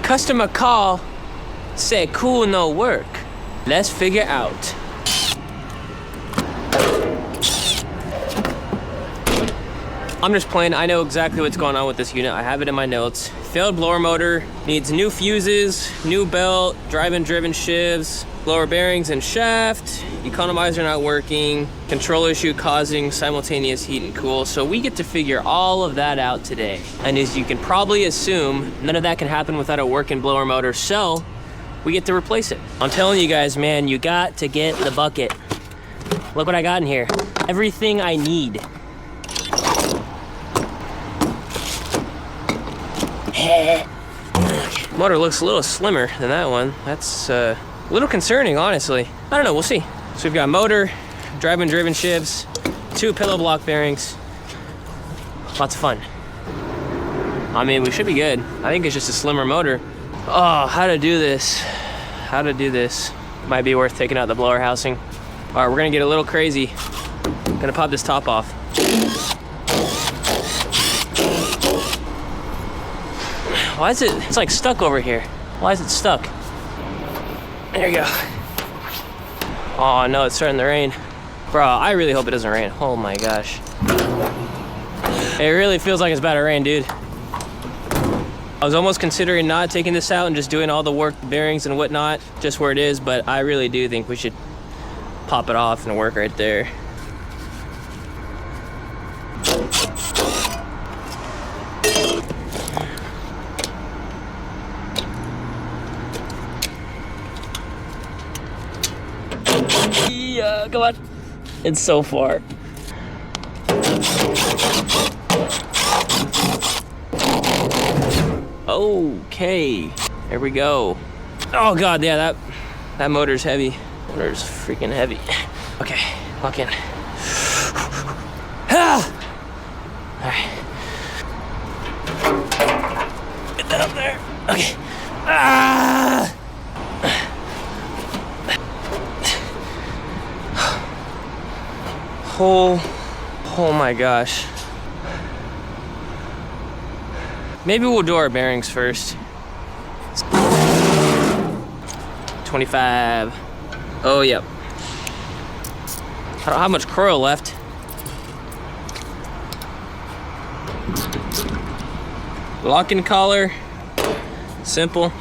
Customer call, said cool no work. Let's figure out. I'm just playing. I know exactly what's going on with this unit. I have it in my notes. Failed blower motor, needs new fuses, new belt, drive-in driven shifts, blower bearings and shaft, economizer not working, control issue causing simultaneous heat and cool. So we get to figure all of that out today. And as you can probably assume, none of that can happen without a working blower motor, so we get to replace it. I'm telling you guys, man, you got to get the bucket. Look what I got in here. Everything I need. Motor looks a little slimmer than that one. That's a little concerning, honestly. I don't know, we'll see. So we've got motor, drive-in driven shifts, 2 pillow block bearings. Lots of fun. I mean, we should be good. I think it's just a slimmer motor. Oh, how to do this. How to do this. Might be worth taking out the blower housing. All right, we're gonna get a little crazy. Gonna pop this top off. Why is it, it's like stuck over here. Why is it stuck? There you go. Oh no, it's starting to rain. Bro, I really hope it doesn't rain. Oh my gosh. It really feels like it's about to rain, dude. I was almost considering not taking this out and just doing all the work, bearings and whatnot, just where it is, but I really do think we should pop it off and work right there. Yeah, come on. It's so far. Okay, there we go. Oh God, yeah, that motor's heavy. Motor's freaking heavy. Okay, lock in. Ah! All right. Get that up there. Okay. Ah! Oh my gosh. Maybe we'll do our bearings first. 25. Oh, yep. I don't have much coil left. Lock-in collar. Simple.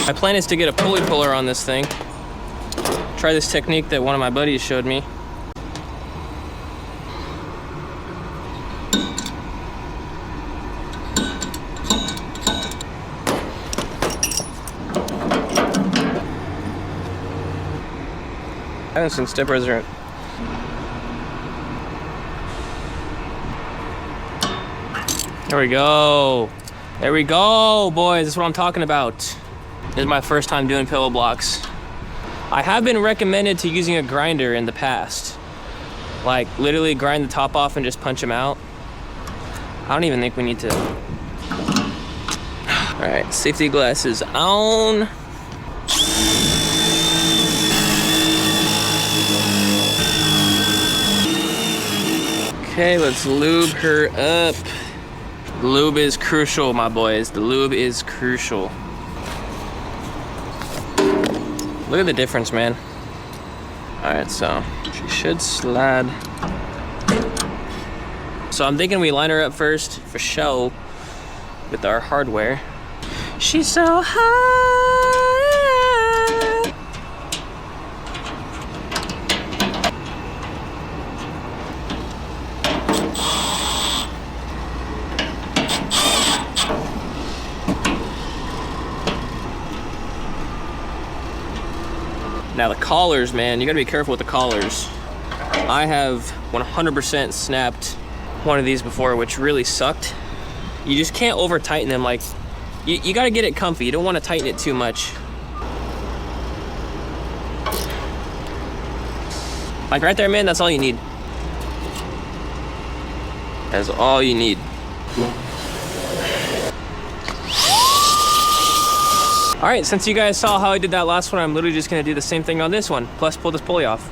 My plan is to get a pulley puller on this thing. Try this technique that one of my buddies showed me. And some steppers are. There we go. There we go, boys. That's what I'm talking about. This is my first time doing pillow blocks. I have been recommended to using a grinder in the past. Like literally grind the top off and just punch them out. I don't even think we need to. All right, safety glasses on. Okay, let's lube her up. The lube is crucial, my boys. The lube is crucial. Look at the difference, man. All right, so she should slide. So I'm thinking we line her up first for show with our hardware. She's so high. Now the collars, man, you gotta be careful with the collars. I have 100% snapped one of these before, which really sucked. You just can't over tighten them. Like, you gotta get it comfy. You don't wanna tighten it too much. Like right there, man, that's all you need. That's all you need. All right, since you guys saw how I did that last one, I'm literally just gonna do the same thing on this one, plus pull this pulley off.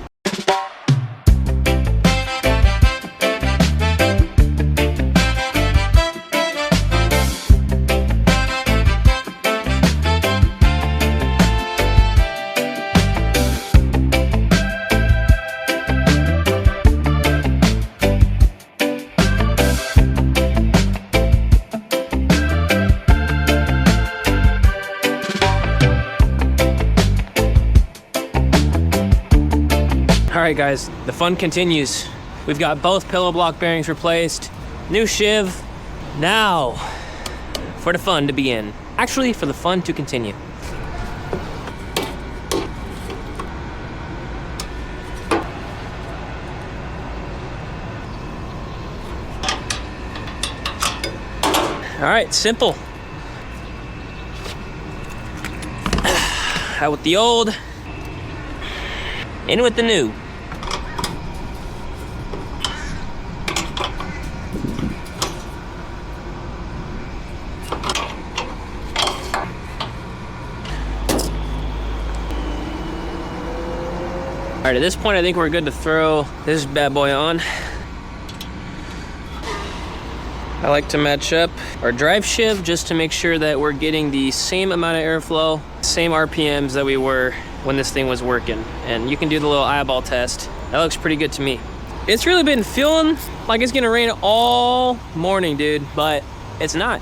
All right guys, the fun continues. We've got both pillow block bearings replaced, new shiv. Now, for the fun to begin. Actually, for the fun to continue. All right, simple. Out with the old, in with the new. All right, at this point, I think we're good to throw this bad boy on. I like to match up our drive shiv just to make sure that we're getting the same amount of airflow, same RPMs that we were when this thing was working. And you can do the little eyeball test. That looks pretty good to me. It's really been feeling like it's gonna rain all morning, dude, but it's not.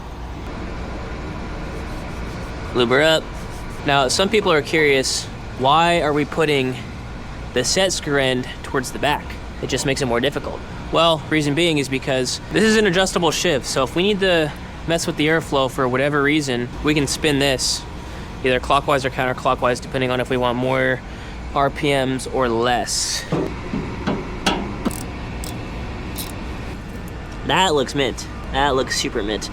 Lube her up. Now, some people are curious, why are we putting the set screw end towards the back? It just makes it more difficult. Well, reason being is because this is an adjustable shiv, so if we need to mess with the airflow for whatever reason, we can spin this either clockwise or counterclockwise, depending on if we want more RPMs or less. That looks mint. That looks super mint.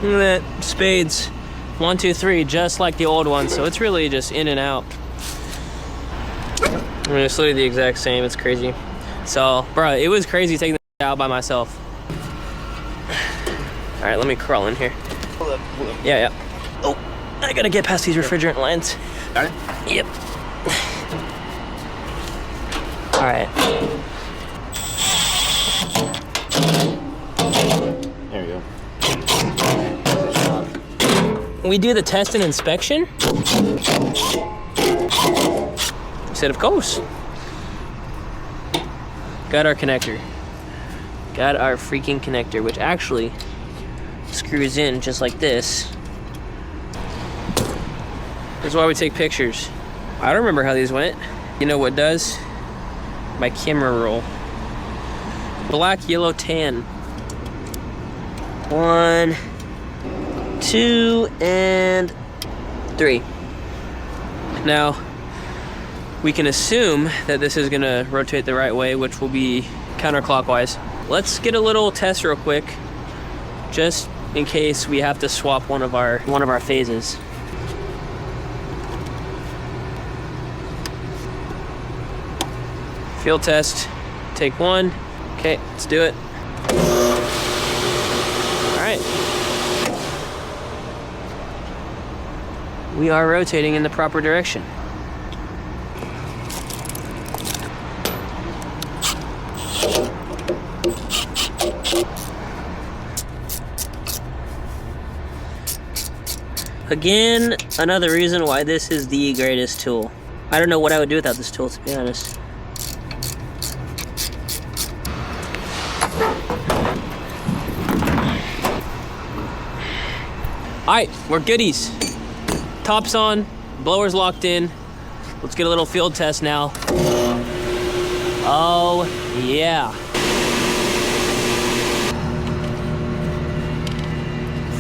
Look at that, spades. 1, 2, 3, just like the old one, so it's really just in and out. I mean, it's literally the exact same, it's crazy. So, bro, it was crazy taking this out by myself. All right, let me crawl in here. Hold up. Yeah. Oh, I gotta get past these refrigerant lines. Got it? Yep. All right. There we go. We do the test and inspection? I said, of course. Got our connector. Got our freaking connector, which actually screws in just like this. This is why we take pictures. I don't remember how these went. You know what does? My camera roll. Black, yellow, tan. 1, 2, and 3. Now, we can assume that this is gonna rotate the right way, which will be counterclockwise. Let's get a little test real quick, just in case we have to swap one of our phases. Field test, take 1. Okay, let's do it. All right. We are rotating in the proper direction. Again, another reason why this is the greatest tool. I don't know what I would do without this tool, to be honest. All right, we're goodies. Top's on, blower's locked in. Let's get a little field test now. Oh, yeah.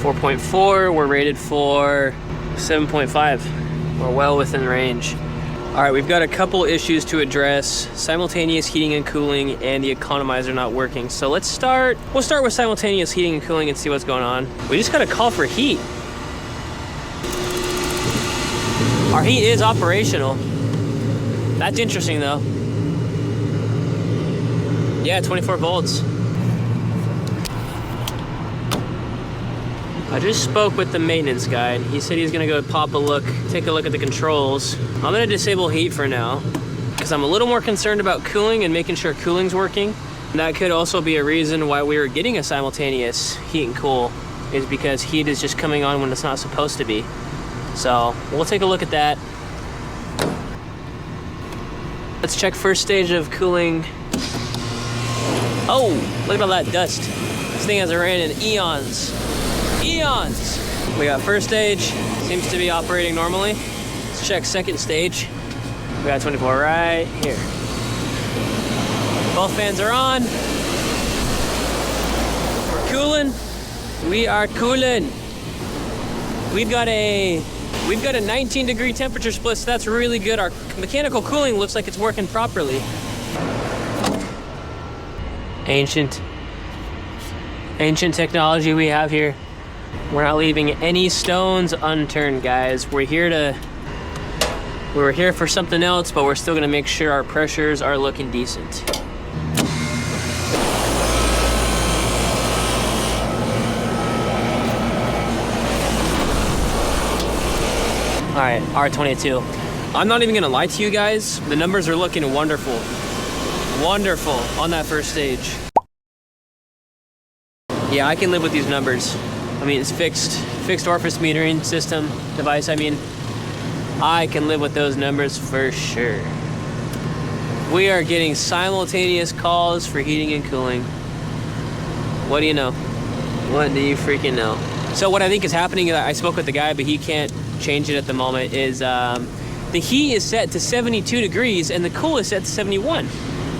4.4, we're rated for 7.5. We're well within range. All right, we've got a couple issues to address. Simultaneous heating and cooling and the economizer not working. So we'll start with simultaneous heating and cooling and see what's going on. We just gotta call for heat. Our heat is operational. That's interesting though. Yeah, 24 volts. I just spoke with the maintenance guy, and he said he's gonna go take a look at the controls. I'm gonna disable heat for now, because I'm a little more concerned about cooling and making sure cooling's working. And that could also be a reason why we were getting a simultaneous heat and cool, is because heat is just coming on when it's not supposed to be. So we'll take a look at that. Let's check first stage of cooling. Oh, look at all that dust. This thing hasn't ran in eons. Eons! We got first stage, seems to be operating normally. Let's check second stage. We got 24 right here. Both fans are on. We're cooling. We are cooling. We've got a 19-degree temperature split, so that's really good. Our mechanical cooling looks like it's working properly. Ancient technology we have here. We're not leaving any stones unturned, guys. We were here for something else, but we're still gonna make sure our pressures are looking decent. All right, R22. I'm not even gonna lie to you guys. The numbers are looking wonderful. Wonderful on that first stage. Yeah, I can live with these numbers. I mean, it's fixed orifice metering system device. I mean, I can live with those numbers for sure. We are getting simultaneous calls for heating and cooling. What do you know? What do you freaking know? So what I think is happening, I spoke with the guy, but he can't change it at the moment, is the heat is set to 72 degrees and the cool is set to 71.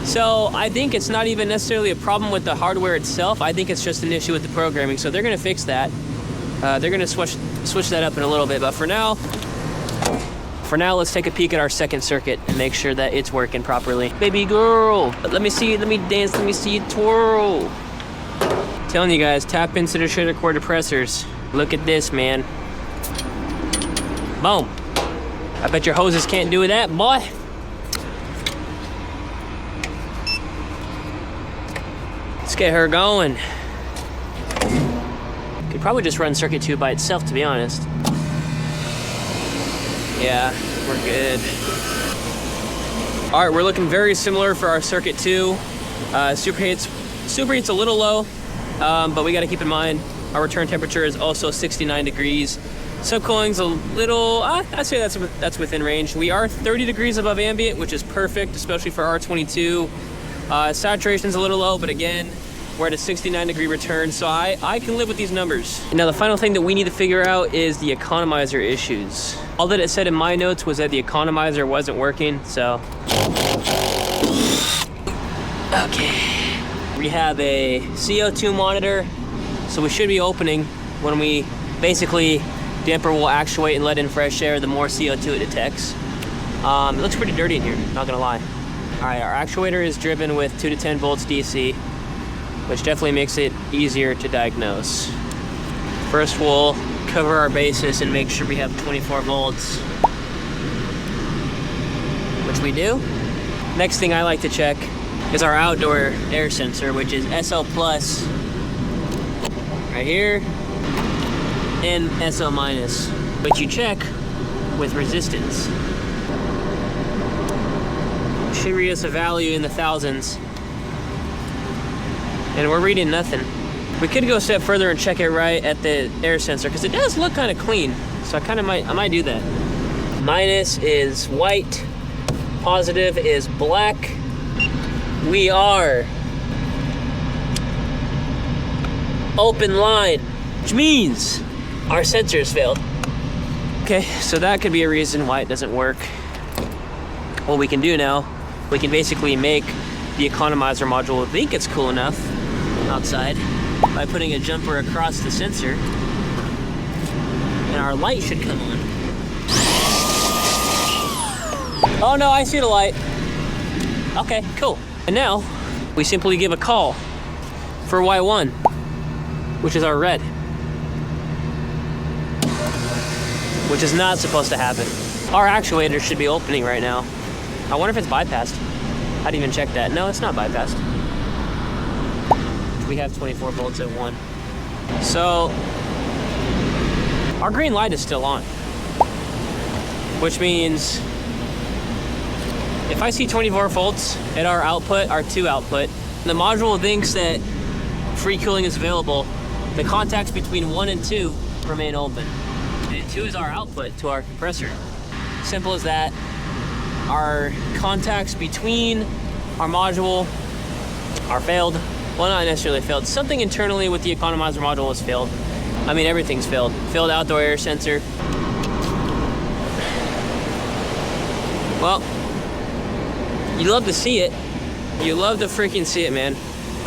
So I think it's not even necessarily a problem with the hardware itself. I think it's just an issue with the programming. So they're gonna fix that. They're gonna switch that up in a little bit. But for now, let's take a peek at our second circuit and make sure that it's working properly. Baby girl, let me see, let me dance, let me see you twirl. Telling you guys, tap into the shader core depressors. Look at this, man. Boom. I bet your hoses can't do that, boy. Let's get her going. Could probably just run circuit 2 by itself, to be honest. Yeah, we're good. All right, we're looking very similar for our circuit 2. Superheat's a little low, but we gotta keep in mind our return temperature is also 69 degrees. Subcooling's a little, I'd say that's within range. We are 30 degrees above ambient, which is perfect, especially for R22. Saturation's a little low, but again, we're at a 69-degree return, so I can live with these numbers. Now, the final thing that we need to figure out is the economizer issues. All that it said in my notes was that the economizer wasn't working, so. Okay. We have a CO2 monitor, so we should be opening when we basically, damper will actuate and let in fresh air, the more CO2 it detects. It looks pretty dirty in here, not gonna lie. All right, our actuator is driven with 2 to 10 volts DC, which definitely makes it easier to diagnose. First, we'll cover our bases and make sure we have 24 volts, which we do. Next thing I like to check is our outdoor air sensor, which is SL plus right here, and SL minus, which you check with resistance. Should read us a value in the thousands, and we're reading nothing. We could go a step further and check it right at the air sensor, because it does look kind of clean, so I might do that. Minus is white, positive is black. We are open line, which means our sensors failed. Okay, so that could be a reason why it doesn't work. What we can do now, we can basically make the economizer module think it's cool enough outside by putting a jumper across the sensor, and our light should come on. Oh no, I see the light. Okay, cool. And now we simply give a call for Y1, which is our red, which is not supposed to happen. Our actuator should be opening right now. I wonder if it's bypassed. I didn't even check that. No, it's not bypassed. we have 24 volts at 1. So our green light is still on, which means if I see 24 volts at our output, our 2 output, the module thinks that free cooling is available, the contacts between 1 and 2 remain open. And 2 is our output to our compressor. Simple as that. Our contacts between our module are failed. Well, not necessarily failed. Something internally with the Economizer module is failed. I mean, everything's failed. Failed outdoor air sensor. Well, you love to see it. You love to freaking see it, man.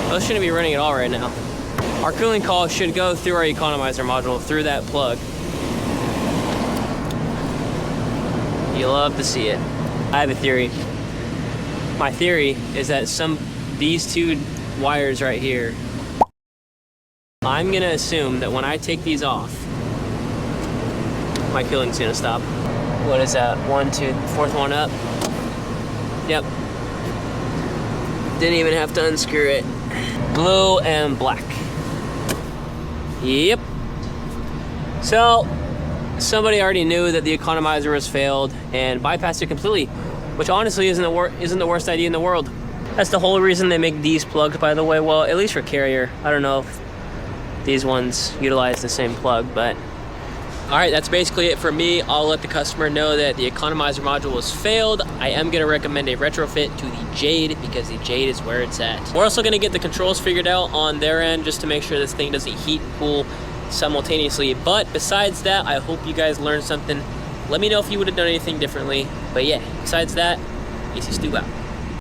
Those shouldn't be running at all right now. Our cooling coil should go through our Economizer module, through that plug. You love to see it. I have a theory. My theory is that these 2 wires right here, I'm gonna assume that when I take these off, my cooling's gonna stop. What is that? 1, 2, 4th one up. Yep. Didn't even have to unscrew it. Blue and black. Yep. So somebody already knew that the Economizer was failed and bypassed it completely, which honestly isn't the worst idea in the world. That's the whole reason they make these plugs, by the way. Well, at least for carrier. I don't know if these ones utilize the same plug, but all right, that's basically it for me. I'll let the customer know that the Economizer module was failed. I am gonna recommend a retrofit to the Jade because the Jade is where it's at. We're also gonna get the controls figured out on their end just to make sure this thing doesn't heat and cool simultaneously. But besides that, I hope you guys learned something. Let me know if you would have done anything differently. But yeah, besides that, AC Stu out.